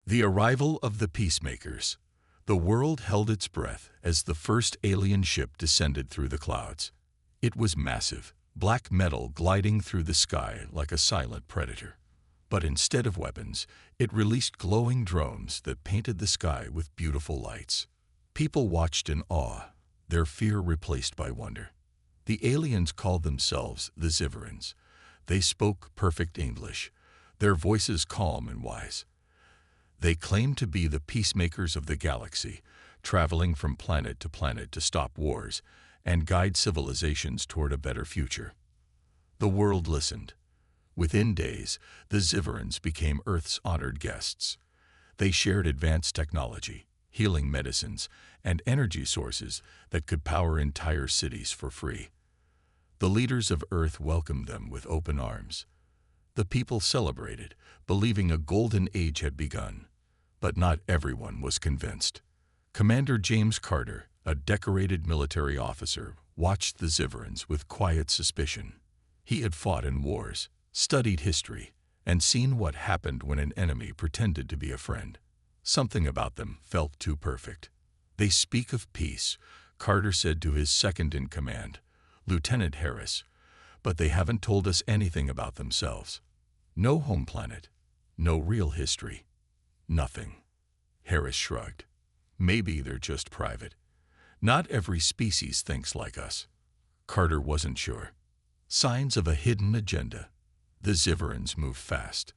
The arrival of the peacemakers. The world held its breath as the first alien ship descended through the clouds. It was massive, black metal gliding through the sky like a silent predator. But instead of weapons, it released glowing drones that painted the sky with beautiful lights. People watched in awe, their fear replaced by wonder. The aliens called themselves the Xiverans. They spoke perfect English, their voices calm and wise. They claimed to be the peacemakers of the galaxy, traveling from planet to stop wars and guide civilizations toward a better future. The world listened. Within days, the Xiverans became Earth's honored guests. They shared advanced technology, healing medicines, and energy sources that could power entire cities for free. The leaders of Earth welcomed them with open arms. The people celebrated, believing a golden age had begun. But not everyone was convinced. Commander James Carter, a decorated military officer, watched the Xiverans with quiet suspicion. He had fought in wars, studied history, and seen what happened when an enemy pretended to be a friend. Something about them felt too perfect. "They speak of peace," Carter said to his second-in-command, Lieutenant Harris, "but they haven't told us anything about themselves. No home planet, no real history, nothing." Harris shrugged. "Maybe they're just private. Not every species thinks like us." Carter wasn't sure. Signs of a hidden agenda. The Xiverans moved fast.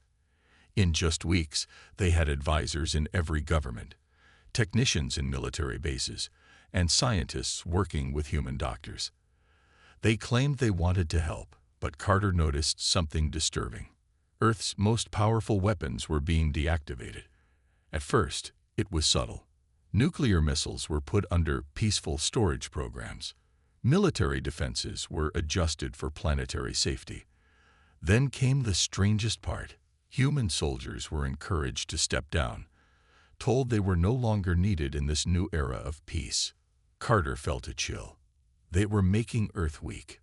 In just weeks, they had advisors in every government, technicians in military bases, and scientists working with human doctors. They claimed they wanted to help, but Carter noticed something disturbing. Earth's most powerful weapons were being deactivated. At first, it was subtle. Nuclear missiles were put under peaceful storage programs. Military defenses were adjusted for planetary safety. Then came the strangest part. Human soldiers were encouraged to step down, told they were no longer needed in this new era of peace. Carter felt a chill. They were making Earth weak.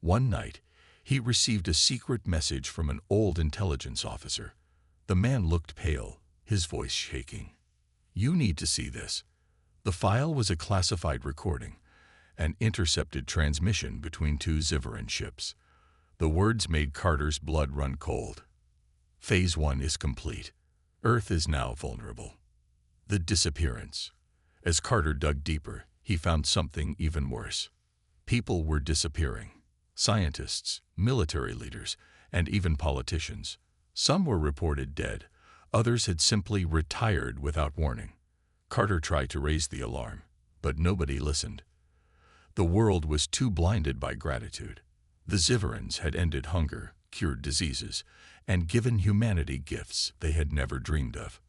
One night, he received a secret message from an old intelligence officer. The man looked pale, his voice shaking. "You need to see this." The file was a classified recording, an intercepted transmission between two Xiveran ships. The words made Carter's blood run cold. Phase 1 is complete. Earth is now vulnerable. The disappearance. As Carter dug deeper, he found something even worse. People were disappearing. Scientists, military leaders, and even politicians. Some were reported dead. Others had simply retired without warning. Carter tried to raise the alarm, but nobody listened. The world was too blinded by gratitude. The Xiverans had ended hunger, cured diseases, and given humanity gifts they had never dreamed of.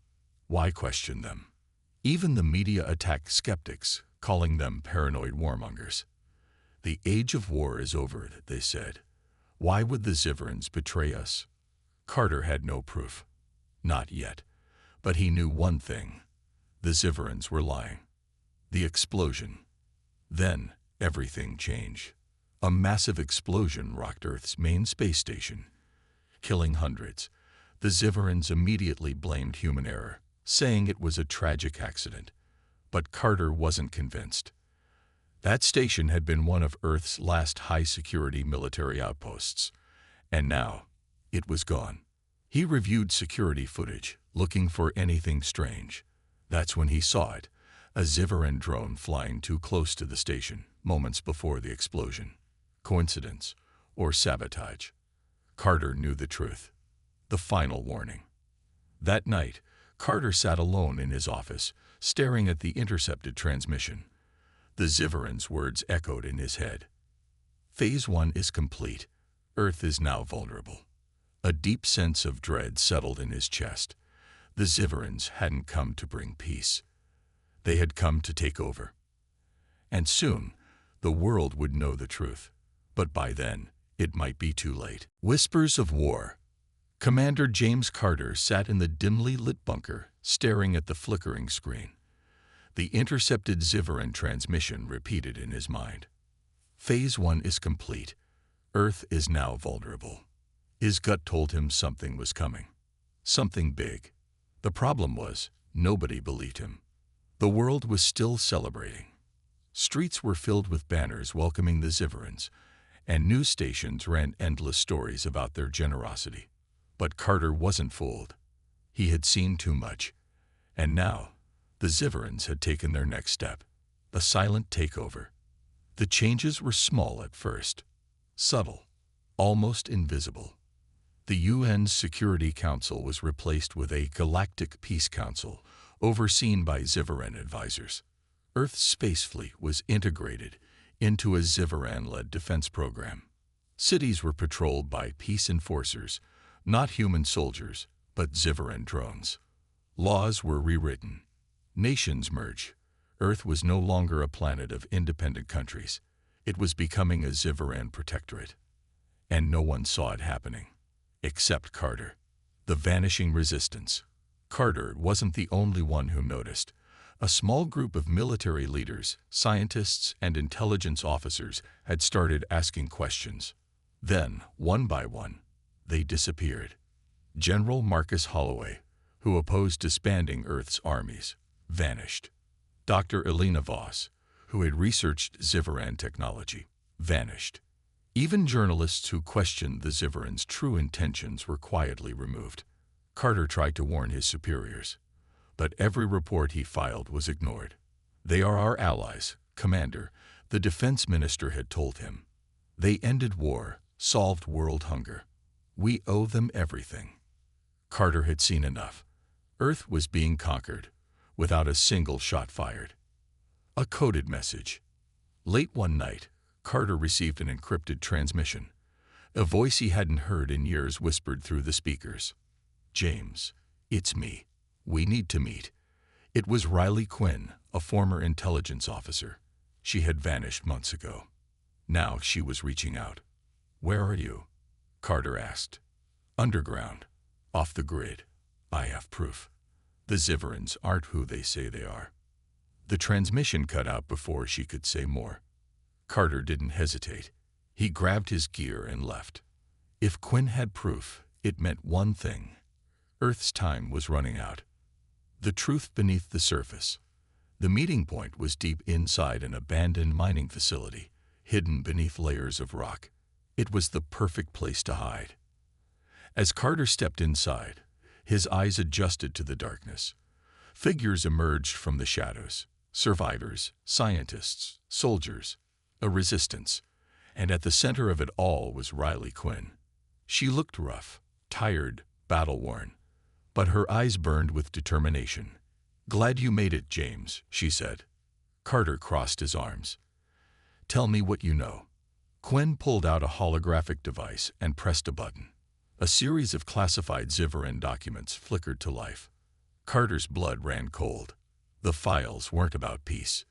Why question them? Even the media attacked skeptics, calling them paranoid warmongers. "The age of war is over," they said. Why would the Xiverans betray us? Carter had no proof. Not yet. But he knew one thing. The Xiverans were lying. The explosion. Then everything changed. A massive explosion rocked Earth's main space station, killing hundreds. The Xiverans immediately blamed human error, saying it was a tragic accident. But Carter wasn't convinced. That station had been one of Earth's last high-security military outposts, and now it was gone. He reviewed security footage, looking for anything strange. That's when he saw it, a Xiveran drone flying too close to the station, moments before the explosion. Coincidence or sabotage? Carter knew the truth. The final warning. That night, Carter sat alone in his office, staring at the intercepted transmission. The Xiverans' words echoed in his head. Phase 1 is complete. Earth is now vulnerable. A deep sense of dread settled in his chest. The Xiverans hadn't come to bring peace. They had come to take over. And soon, the world would know the truth. But by then, it might be too late. Whispers of war. Commander James Carter sat in the dimly lit bunker, staring at the flickering screen. The intercepted Xiveran transmission repeated in his mind. Phase 1 is complete. Earth is now vulnerable. His gut told him something was coming. Something big. The problem was, nobody believed him. The world was still celebrating. Streets were filled with banners welcoming the Ziverans, and news stations ran endless stories about their generosity. But Carter wasn't fooled. He had seen too much. And now, the Ziverans had taken their next step, a silent takeover. The changes were small at first, subtle, almost invisible. The UN's Security Council was replaced with a Galactic Peace Council, overseen by Zivaran advisors. Earth's space fleet was integrated into a Zivaran-led defense program. Cities were patrolled by peace enforcers, not human soldiers, but Zivaran drones. Laws were rewritten. Nations merged. Earth was no longer a planet of independent countries. It was becoming a Zivaran protectorate. And no one saw it happening. Except Carter. The vanishing resistance. Carter wasn't the only one who noticed. A small group of military leaders, scientists, and intelligence officers had started asking questions. Then, one by one, they disappeared. General Marcus Holloway, who opposed disbanding Earth's armies, vanished. Dr. Elena Voss, who had researched Zivaran technology, vanished. Even journalists who questioned the Zivarans' true intentions were quietly removed. Carter tried to warn his superiors, but every report he filed was ignored. "They are our allies, Commander," the defense minister had told him. "They ended war, solved world hunger. We owe them everything." Carter had seen enough. Earth was being conquered, without a single shot fired. A coded message. Late one night, Carter received an encrypted transmission. A voice he hadn't heard in years whispered through the speakers. "James, it's me. We need to meet." It was Riley Quinn, a former intelligence officer. She had vanished months ago. Now she was reaching out. "Where are you?" Carter asked. "Underground. Off the grid. I have proof. The Zivarans aren't who they say they are." The transmission cut out before she could say more. Carter didn't hesitate. He grabbed his gear and left. If Quinn had proof, it meant one thing. Earth's time was running out. The truth beneath the surface. The meeting point was deep inside an abandoned mining facility, hidden beneath layers of rock. It was the perfect place to hide. As Carter stepped inside, his eyes adjusted to the darkness. Figures emerged from the shadows. Survivors, scientists, soldiers, a resistance. And at the center of it all was Riley Quinn. She looked rough, tired, battle-worn, but her eyes burned with determination. "Glad you made it, James," she said. Carter crossed his arms. "Tell me what you know." Quinn pulled out a holographic device and pressed a button. A series of classified Zivaran documents flickered to life. Carter's blood ran cold. The files weren't about peace.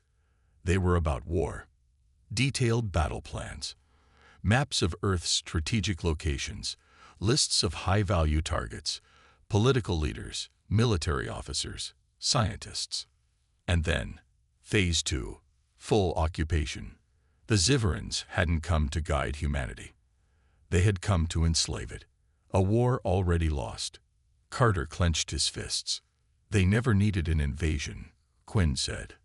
They were about war. Detailed battle plans, maps of Earth's strategic locations, lists of high-value targets, political leaders, military officers, scientists. And then, Phase 2, full occupation. The Zivarans hadn't come to guide humanity. They had come to enslave it. A war already lost. Carter clenched his fists. "They never needed an invasion," Quinn said.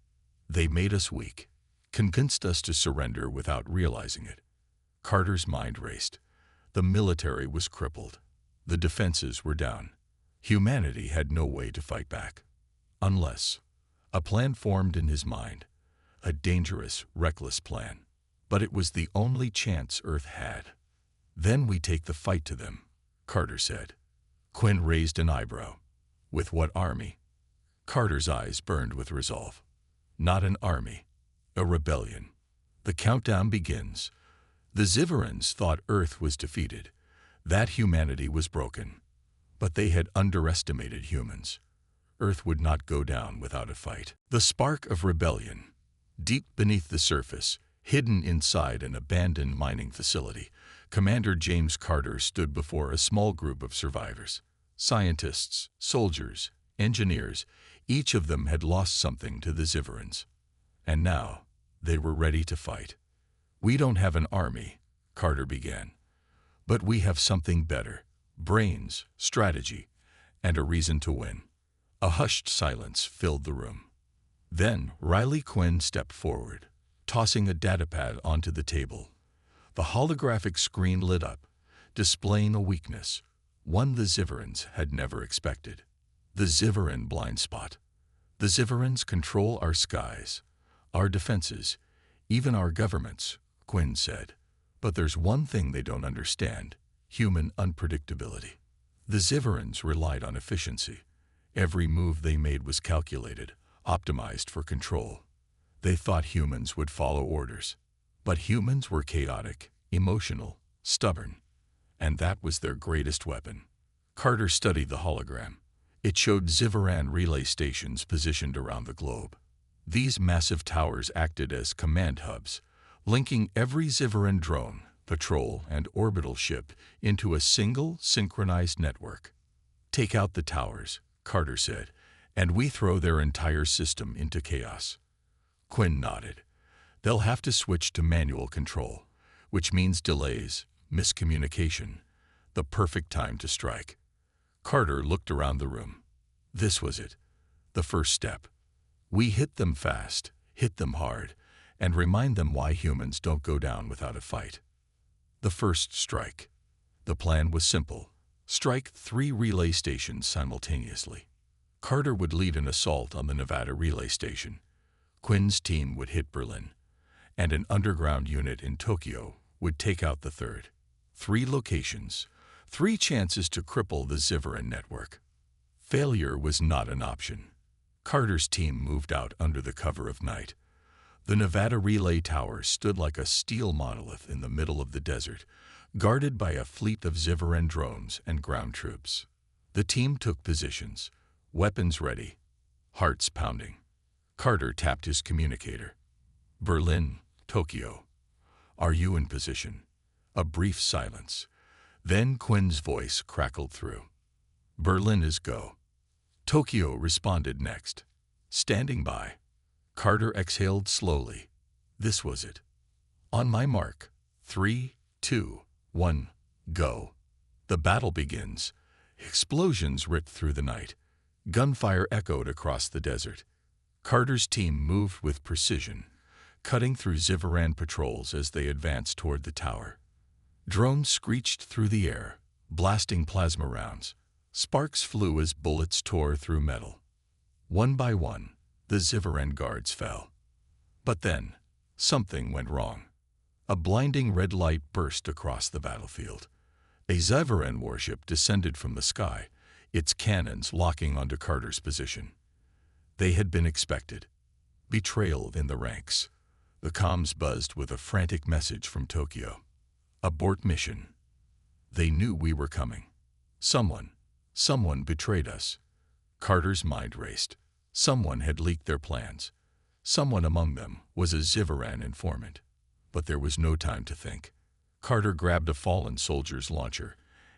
"They made us weak, convinced us to surrender without realizing it." Carter's mind raced. The military was crippled. The defenses were down. Humanity had no way to fight back. Unless a plan formed in his mind. A dangerous, reckless plan. But it was the only chance Earth had. "Then we take the fight to them," Carter said. Quinn raised an eyebrow. "With what army?" Carter's eyes burned with resolve. "Not an army. A rebellion. The countdown begins." The Zivarans thought Earth was defeated, that humanity was broken. But they had underestimated humans. Earth would not go down without a fight. The spark of rebellion. Deep beneath the surface, hidden inside an abandoned mining facility, Commander James Carter stood before a small group of survivors. Scientists, soldiers, engineers, each of them had lost something to the Zivarans. And now, they were ready to fight. "We don't have an army," Carter began. "But we have something better. Brains, strategy, and a reason to win." A hushed silence filled the room. Then Riley Quinn stepped forward, tossing a datapad onto the table. The holographic screen lit up, displaying a weakness, one the Xiverans had never expected. The Xiveran blind spot. The Xiverans control our skies, our defenses, even our governments, Quinn said. But there's one thing they don't understand: human unpredictability. The Xiverans relied on efficiency. Every move they made was calculated, optimized for control. They thought humans would follow orders. But humans were chaotic, emotional, stubborn. And that was their greatest weapon. Carter studied the hologram. It showed Xiveran relay stations positioned around the globe. These massive towers acted as command hubs, linking every Xiveran drone, patrol, and orbital ship into a single, synchronized network. "Take out the towers," Carter said, "and we throw their entire system into chaos." Quinn nodded. "They'll have to switch to manual control, which means delays, miscommunication, the perfect time to strike." Carter looked around the room. This was it, the first step. We hit them fast, hit them hard, and remind them why humans don't go down without a fight. The first strike. The plan was simple: strike 3 relay stations simultaneously. Carter would lead an assault on the Nevada relay station. Quinn's team would hit Berlin, and an underground unit in Tokyo would take out the third. 3 locations, 3 chances to cripple the Xiveran network. Failure was not an option. Carter's team moved out under the cover of night. The Nevada relay tower stood like a steel monolith in the middle of the desert, guarded by a fleet of Xiveran drones and ground troops. The team took positions, weapons ready, hearts pounding. Carter tapped his communicator. "Berlin, Tokyo. Are you in position?" A brief silence. Then Quinn's voice crackled through. "Berlin is go." Tokyo responded next. "Standing by." Carter exhaled slowly. This was it. "On my mark. 3, 2, 1, go." The battle begins. Explosions ripped through the night. Gunfire echoed across the desert. Carter's team moved with precision, cutting through Xiveran patrols as they advanced toward the tower. Drones screeched through the air, blasting plasma rounds. Sparks flew as bullets tore through metal. One by one, the Xiveran guards fell. But then, something went wrong. A blinding red light burst across the battlefield. A Xiveran warship descended from the sky, its cannons locking onto Carter's position. They had been expected. Betrayal in the ranks. The comms buzzed with a frantic message from Tokyo. "Abort mission." They knew we were coming. Someone betrayed us. Carter's mind raced. Someone had leaked their plans. Someone among them was a Xiveran informant. But there was no time to think. Carter grabbed a fallen soldier's launcher,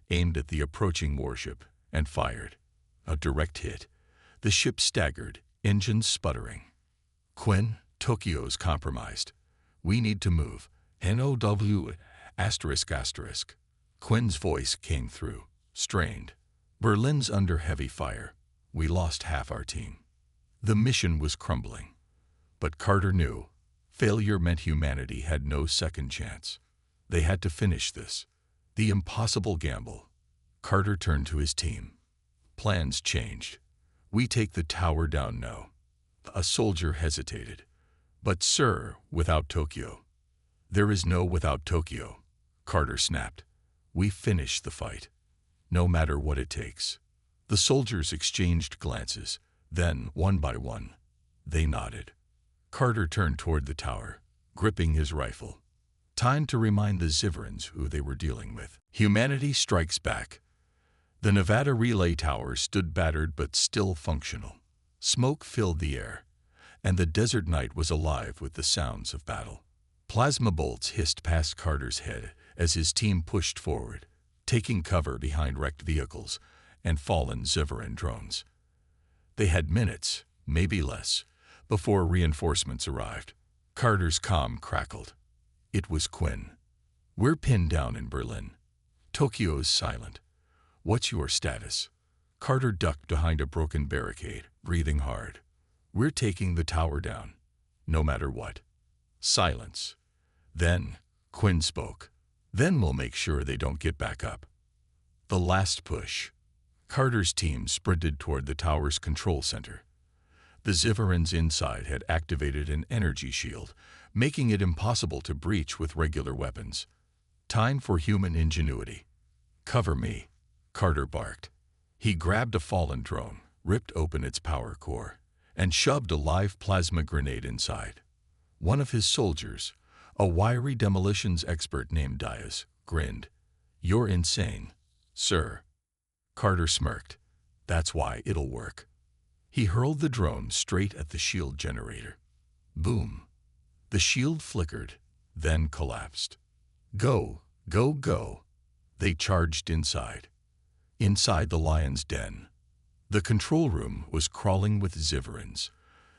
aimed at the approaching warship, and fired. A direct hit. The ship staggered, engines sputtering. "Quinn, Tokyo's compromised. We need to move. NOW ***. Quinn's voice came through, strained. "Berlin's under heavy fire. We lost half our team." The mission was crumbling. But Carter knew failure meant humanity had no second chance. They had to finish this. The impossible gamble. Carter turned to his team. "Plans changed. We take the tower down now." A soldier hesitated. "But sir, without Tokyo." "There is no without Tokyo," Carter snapped. "We finish the fight, no matter what it takes." The soldiers exchanged glances. Then, one by one, they nodded. Carter turned toward the tower, gripping his rifle. Time to remind the Xiverans who they were dealing with. Humanity strikes back. The Nevada relay tower stood battered but still functional. Smoke filled the air, and the desert night was alive with the sounds of battle. Plasma bolts hissed past Carter's head as his team pushed forward, taking cover behind wrecked vehicles and fallen Xiveran drones. They had minutes, maybe less, before reinforcements arrived. Carter's comm crackled. It was Quinn. "We're pinned down in Berlin. Tokyo's silent. What's your status?" Carter ducked behind a broken barricade, breathing hard. "We're taking the tower down, no matter what." Silence. Then Quinn spoke. "Then we'll make sure they don't get back up." The last push. Carter's team sprinted toward the tower's control center. The Zivarans inside had activated an energy shield, making it impossible to breach with regular weapons. Time for human ingenuity. "Cover me," Carter barked. He grabbed a fallen drone, ripped open its power core, and shoved a live plasma grenade inside. One of his soldiers, a wiry demolitions expert named Diaz, grinned. "You're insane, sir." Carter smirked. "That's why it'll work." He hurled the drone straight at the shield generator. Boom. The shield flickered, then collapsed. "Go, go, go." They charged inside. Inside the lion's den, the control room was crawling with Zivarans.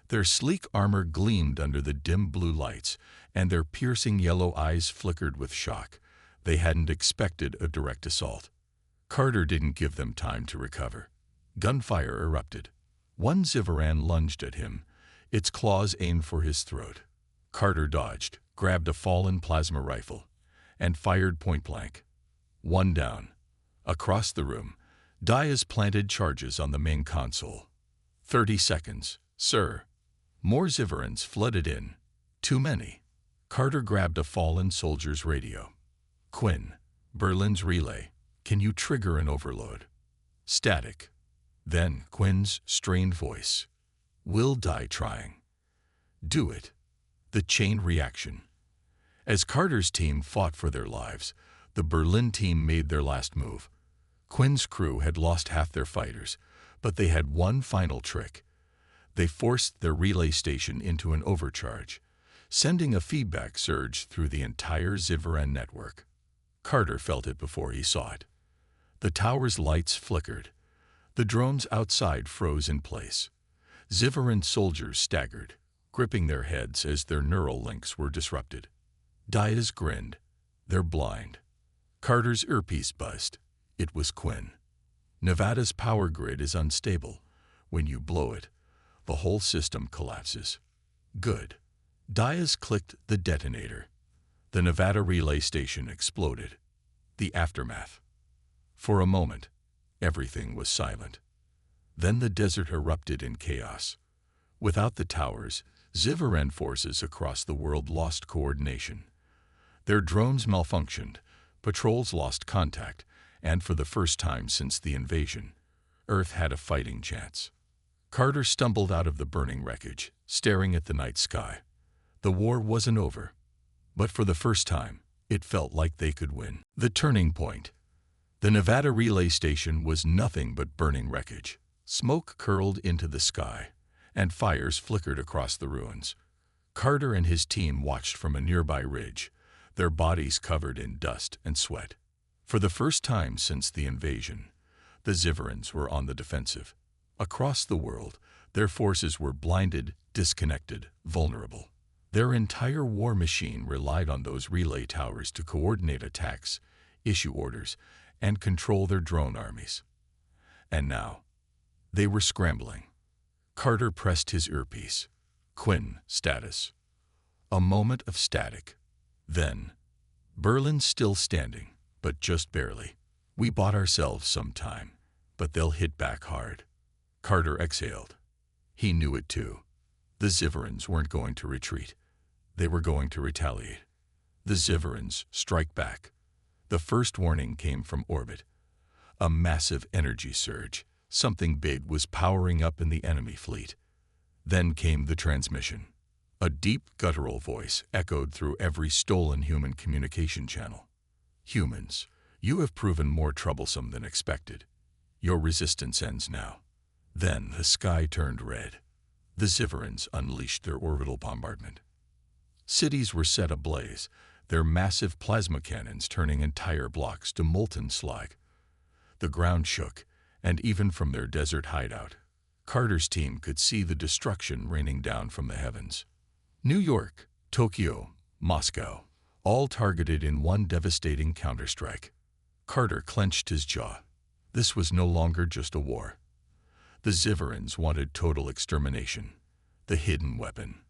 Their sleek armor gleamed under the dim blue lights, and their piercing yellow eyes flickered with shock. They hadn't expected a direct assault. Carter didn't give them time to recover. Gunfire erupted. One Zivaran lunged at him, its claws aimed for his throat. Carter dodged, grabbed a fallen plasma rifle, and fired point-blank. One down. Across the room, Diaz planted charges on the main console. 30 seconds, sir." More Zivarans flooded in. Too many. Carter grabbed a fallen soldier's radio. "Quinn, Berlin's relay. Can you trigger an overload?" Static. Then Quinn's strained voice. "We'll die trying." "Do it." The chain reaction. As Carter's team fought for their lives, the Berlin team made their last move. Quinn's crew had lost half their fighters, but they had one final trick. They forced their relay station into an overcharge, sending a feedback surge through the entire Zivaran network. Carter felt it before he saw it. The tower's lights flickered. The drones outside froze in place. Zivaran soldiers staggered, gripping their heads as their neural links were disrupted. Diaz grinned. "They're blind." Carter's earpiece buzzed. It was Quinn. "Nevada's power grid is unstable. When you blow it, the whole system collapses." "Good." Diaz clicked the detonator. The Nevada relay station exploded. The aftermath. For a moment, everything was silent. Then the desert erupted in chaos. Without the towers, Zivaran forces across the world lost coordination. Their drones malfunctioned, patrols lost contact, and for the first time since the invasion, Earth had a fighting chance. Carter stumbled out of the burning wreckage, staring at the night sky. The war wasn't over, but for the first time, it felt like they could win. The turning point. The Nevada relay station was nothing but burning wreckage. Smoke curled into the sky, and fires flickered across the ruins. Carter and his team watched from a nearby ridge, their bodies covered in dust and sweat. For the first time since the invasion, the Zivarans were on the defensive. Across the world, their forces were blinded, disconnected, vulnerable. Their entire war machine relied on those relay towers to coordinate attacks, issue orders, and control their drone armies. And now, they were scrambling. Carter pressed his earpiece. "Quinn, status." A moment of static. Then, "Berlin still standing, but just barely. We bought ourselves some time, but they'll hit back hard." Carter exhaled. He knew it too. The Zivarans weren't going to retreat. They were going to retaliate. The Zivarans strike back. The first warning came from orbit. A massive energy surge. Something big was powering up in the enemy fleet. Then came the transmission. A deep, guttural voice echoed through every stolen human communication channel. "Humans, you have proven more troublesome than expected. Your resistance ends now." Then the sky turned red. The Zivarans unleashed their orbital bombardment. Cities were set ablaze, their massive plasma cannons turning entire blocks to molten slag. The ground shook, and even from their desert hideout, Carter's team could see the destruction raining down from the heavens. New York, Tokyo, Moscow, all targeted in one devastating counterstrike. Carter clenched his jaw. This was no longer just a war. The Xiverans wanted total extermination, the hidden weapon.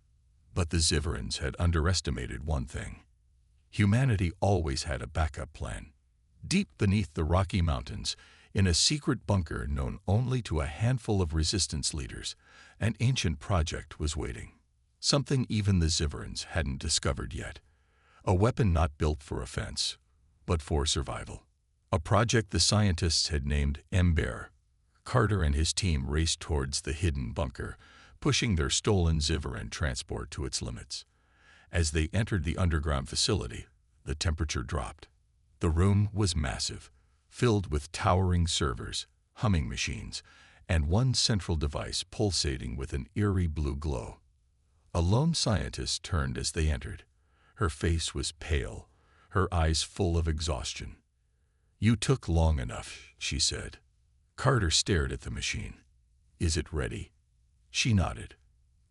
But the Xiverans had underestimated one thing. Humanity always had a backup plan. Deep beneath the Rocky Mountains, in a secret bunker known only to a handful of resistance leaders, an ancient project was waiting. Something even the Xiverans hadn't discovered yet. A weapon not built for offense, but for survival. A project the scientists had named Ember. Carter and his team raced towards the hidden bunker, pushing their stolen Xiveran transport to its limits. As they entered the underground facility, the temperature dropped. The room was massive, filled with towering servers, humming machines, and one central device pulsating with an eerie blue glow. A lone scientist turned as they entered. Her face was pale, her eyes full of exhaustion. "You took long enough," she said. Carter stared at the machine. "Is it ready?" She nodded.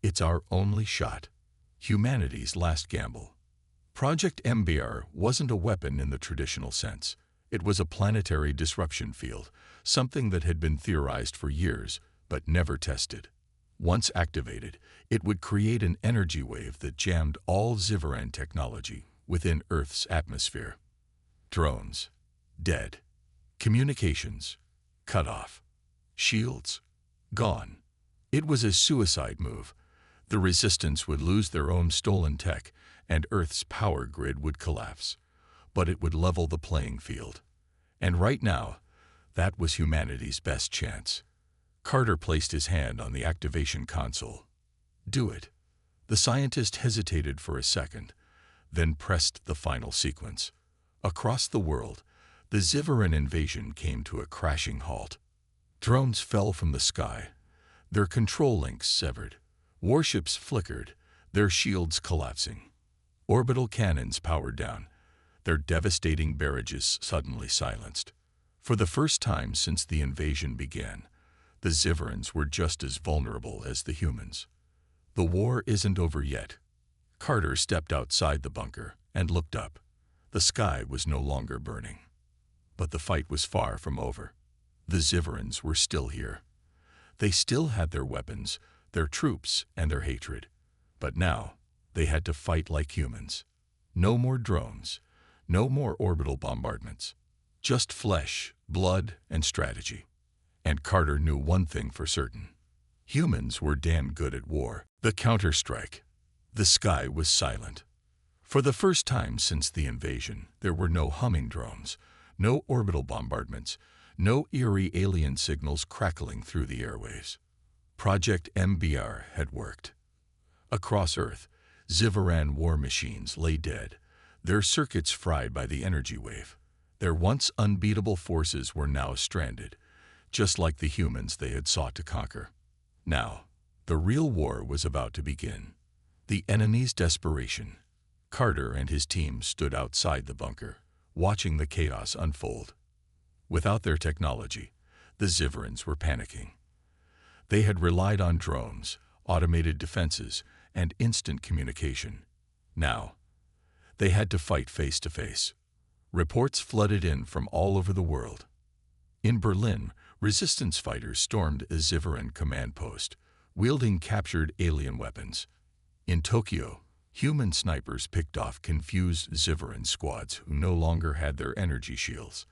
"It's our only shot. Humanity's last gamble." Project MBR wasn't a weapon in the traditional sense. It was a planetary disruption field, something that had been theorized for years, but never tested. Once activated, it would create an energy wave that jammed all Xiveran technology within Earth's atmosphere. Drones, dead. Communications, cut off. Shields, gone. It was a suicide move. The Resistance would lose their own stolen tech, and Earth's power grid would collapse. But it would level the playing field. And right now, that was humanity's best chance. Carter placed his hand on the activation console. "Do it." The scientist hesitated for a second, then pressed the final sequence. Across the world, the Xiveran invasion came to a crashing halt. Drones fell from the sky, their control links severed. Warships flickered, their shields collapsing. Orbital cannons powered down, their devastating barrages suddenly silenced. For the first time since the invasion began, the Xiverans were just as vulnerable as the humans. The war isn't over yet. Carter stepped outside the bunker and looked up. The sky was no longer burning. But the fight was far from over. The Xiverans were still here. They still had their weapons, their troops, and their hatred. But now, they had to fight like humans. No more drones, no more orbital bombardments. Just flesh, blood, and strategy. And Carter knew one thing for certain. Humans were damn good at war. The counterstrike. The sky was silent. For the first time since the invasion, there were no humming drones, no orbital bombardments, no eerie alien signals crackling through the airwaves. Project MBR had worked. Across Earth, Xiveran war machines lay dead, their circuits fried by the energy wave. Their once unbeatable forces were now stranded, just like the humans they had sought to conquer. Now, the real war was about to begin. The enemy's desperation. Carter and his team stood outside the bunker, watching the chaos unfold. Without their technology, the Xiverans were panicking. They had relied on drones, automated defenses, and instant communication. Now, they had to fight face to face. Reports flooded in from all over the world. In Berlin, resistance fighters stormed a Xiveran command post, wielding captured alien weapons. In Tokyo, human snipers picked off confused Xiveran squads who no longer had their energy shields.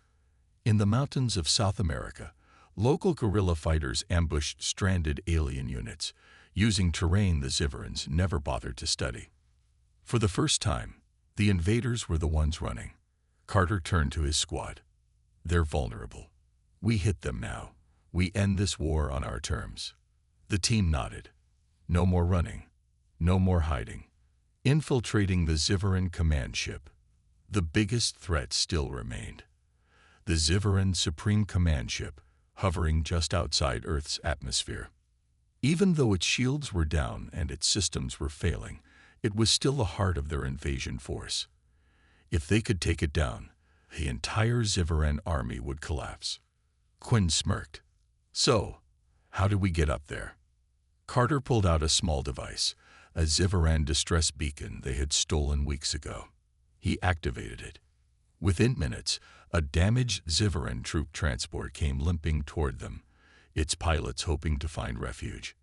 In the mountains of South America, local guerrilla fighters ambushed stranded alien units, using terrain the Xiverans never bothered to study. For the first time, the invaders were the ones running. Carter turned to his squad. "They're vulnerable. We hit them now. We end this war on our terms." The team nodded. No more running. No more hiding. Infiltrating the Xiveran command ship. The biggest threat still remained. The Xiveran Supreme Command ship, hovering just outside Earth's atmosphere. Even though its shields were down and its systems were failing, it was still the heart of their invasion force. If they could take it down, the entire Xiveran army would collapse. Quinn smirked. "So, how did we get up there?" Carter pulled out a small device, a Xiveran distress beacon they had stolen weeks ago. He activated it. Within minutes, a damaged Zivaran troop transport came limping toward them, its pilots hoping to find refuge.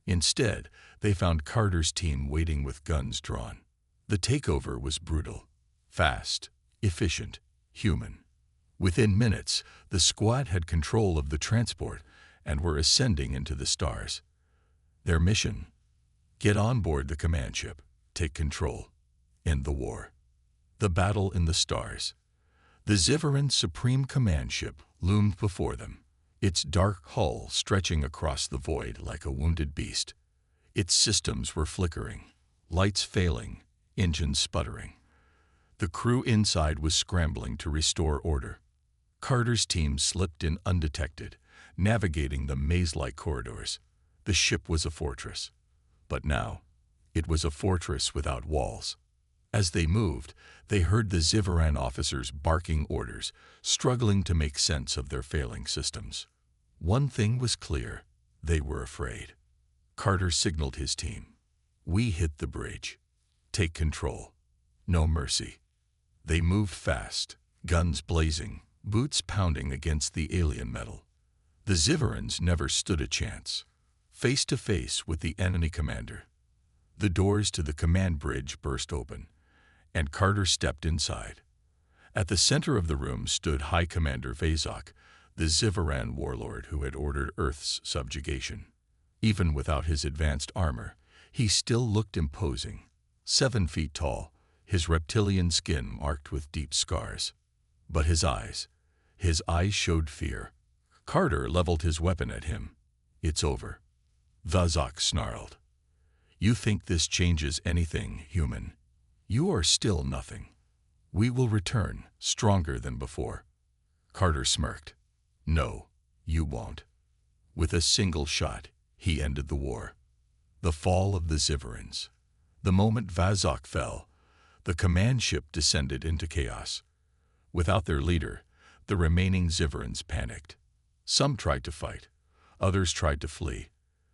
Instead, they found Carter's team waiting with guns drawn. The takeover was brutal, fast, efficient, human. Within minutes, the squad had control of the transport and were ascending into the stars. Their mission: get on board the command ship, take control, end the war. The battle in the stars. The Zivaran Supreme Command Ship loomed before them, its dark hull stretching across the void like a wounded beast. Its systems were flickering, lights failing, engines sputtering. The crew inside was scrambling to restore order. Carter's team slipped in undetected, navigating the maze-like corridors. The ship was a fortress. But now, it was a fortress without walls. As they moved, they heard the Zivaran officers barking orders, struggling to make sense of their failing systems. One thing was clear: they were afraid. Carter signaled his team. "We hit the bridge. Take control. No mercy." They moved fast, guns blazing, boots pounding against the alien metal. The Zivarans never stood a chance. Face to face with the enemy commander, the doors to the command bridge burst open, and Carter stepped inside. At the center of the room stood High Commander Vazok, the Zivaran warlord who had ordered Earth's subjugation. Even without his advanced armor, he still looked imposing. 7 feet tall, his reptilian skin marked with deep scars. But his eyes showed fear. Carter leveled his weapon at him. "It's over." Vazok snarled. "You think this changes anything, human? You are still nothing. We will return, stronger than before." Carter smirked. "No, you won't." With a single shot, he ended the war. The fall of the Zivarans. The moment Vazok fell, the command ship descended into chaos. Without their leader, the remaining Zivarans panicked. Some tried to fight, others tried to flee,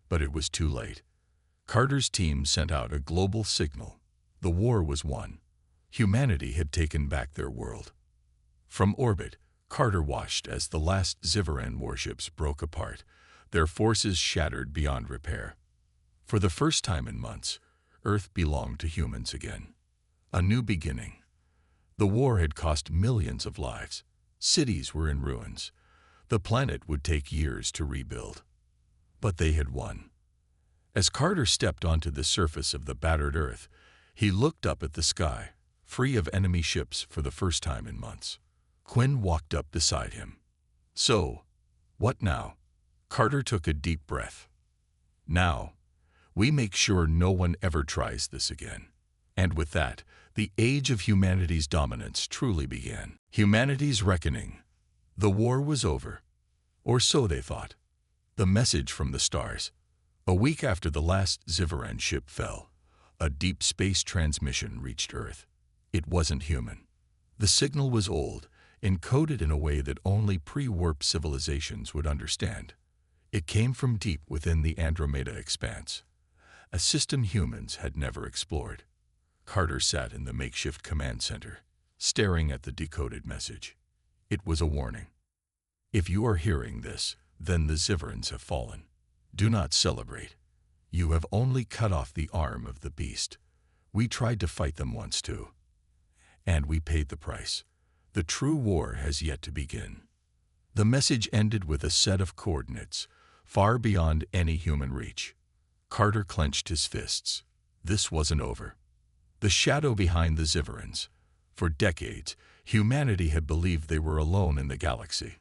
but it was too late. Carter's team sent out a global signal. The war was won. Humanity had taken back their world. From orbit, Carter watched as the last Zivaran warships broke apart, their forces shattered beyond repair. For the first time in months, Earth belonged to humans again. A new beginning. The war had cost millions of lives. Cities were in ruins. The planet would take years to rebuild. But they had won. As Carter stepped onto the surface of the battered Earth, he looked up at the sky, free of enemy ships for the first time in months. Quinn walked up beside him. "So, what now?" Carter took a deep breath. "Now, we make sure no one ever tries this again." And with that, the age of humanity's dominance truly began. Humanity's reckoning. The war was over. Or so they thought. The message from the stars. A week after the last Zivaran ship fell, a deep space transmission reached Earth. It wasn't human. The signal was old, encoded in a way that only pre-warp civilizations would understand. It came from deep within the Andromeda expanse, a system humans had never explored. Carter sat in the makeshift command center, staring at the decoded message. It was a warning. "If you are hearing this, then the Zivarans have fallen. Do not celebrate. You have only cut off the arm of the beast. We tried to fight them once too. And we paid the price. The true war has yet to begin." The message ended with a set of coordinates, far beyond any human reach. Carter clenched his fists. This wasn't over. The shadow behind the Zivarans. For decades, humanity had believed they were alone in the galaxy.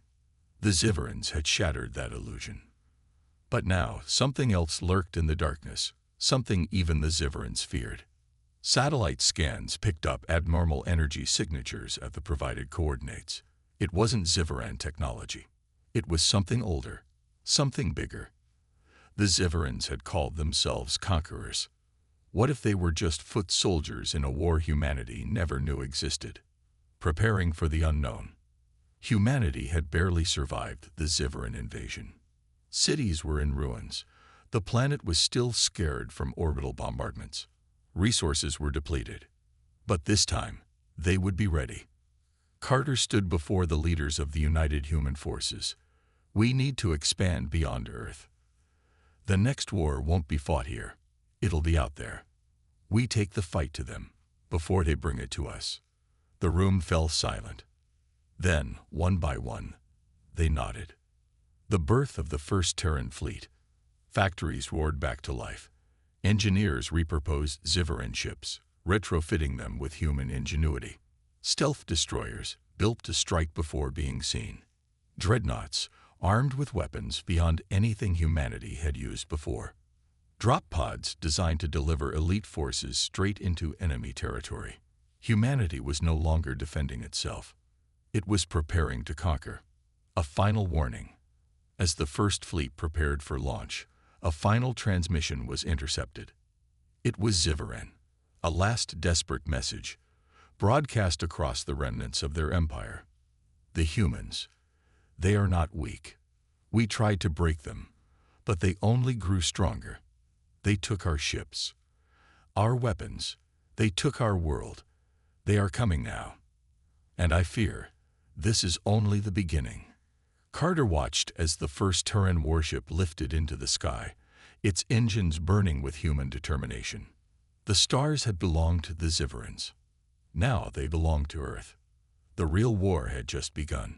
The Zivarans had shattered that illusion. But now, something else lurked in the darkness, something even the Zivarans feared. Satellite scans picked up abnormal energy signatures at the provided coordinates. It wasn't Zivaran technology. It was something older, something bigger. The Zivarans had called themselves conquerors. What if they were just foot soldiers in a war humanity never knew existed? Preparing for the unknown. Humanity had barely survived the Zivaran invasion. Cities were in ruins. The planet was still scared from orbital bombardments. Resources were depleted. But this time, they would be ready. Carter stood before the leaders of the United Human Forces. We need to expand beyond Earth. The next war won't be fought here. It'll be out there. We take the fight to them before they bring it to us. The room fell silent. Then, one by one, they nodded. The birth of the first Terran fleet. Factories roared back to life. Engineers repurposed Zivaran ships, retrofitting them with human ingenuity. Stealth destroyers, built to strike before being seen. Dreadnoughts, armed with weapons beyond anything humanity had used before. Drop pods designed to deliver elite forces straight into enemy territory. Humanity was no longer defending itself. It was preparing to conquer. A final warning. As the first fleet prepared for launch, a final transmission was intercepted. It was Zivaran, a last desperate message, broadcast across the remnants of their empire. The humans, they are not weak. We tried to break them, but they only grew stronger. They took our ships, our weapons. They took our world. They are coming now. And I fear, this is only the beginning. Carter watched as the first Terran warship lifted into the sky, its engines burning with human determination. The stars had belonged to the Zivarans. Now they belonged to Earth. The real war had just begun.